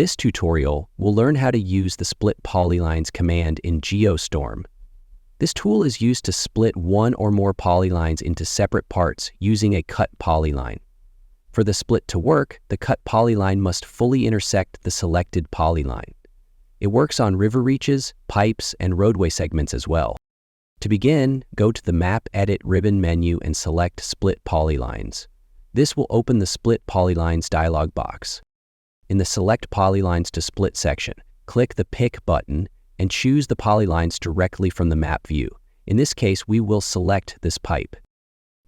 this tutorial, we'll learn how to use the Split Polylines command in GeoSTORM. This tool is used to split one or more polylines into separate parts using a cut polyline. For the split to work, the cut polyline must fully intersect the selected polyline. It works on river reaches, pipes, and roadway segments as well. To begin, go to the Map Edit ribbon menu and select Split Polylines. This will open the Split Polylines dialog box. In the Select Polylines to Split section, click the Pick button and choose the polylines directly from the map view. In this case, we will select this pipe.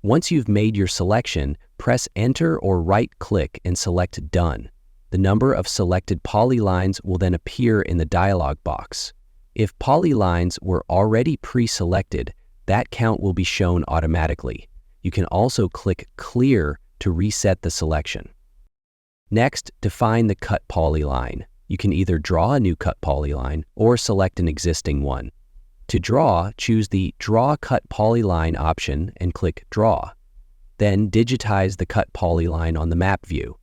Once you've made your selection, press Enter or right-click and select Done. The number of selected polylines will then appear in the dialog box. If polylines were already pre-selected, that count will be shown automatically. You can also click Clear to reset the selection. Next, define the cut polyline. You can either draw a new cut polyline or select an existing one. To draw, choose the Draw Cut Polyline option and click Draw. Then digitize the cut polyline on the map view.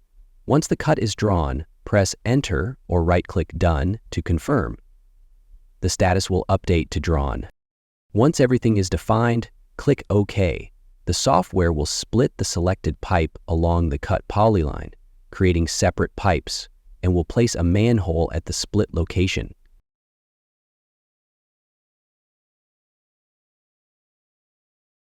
Once the cut is drawn, press Enter or right-click Done to confirm. The status will update to Drawn. Once everything is defined, click OK. The software will split the selected pipe along the cut polyline, creating separate pipes, and will place a manhole at the split location.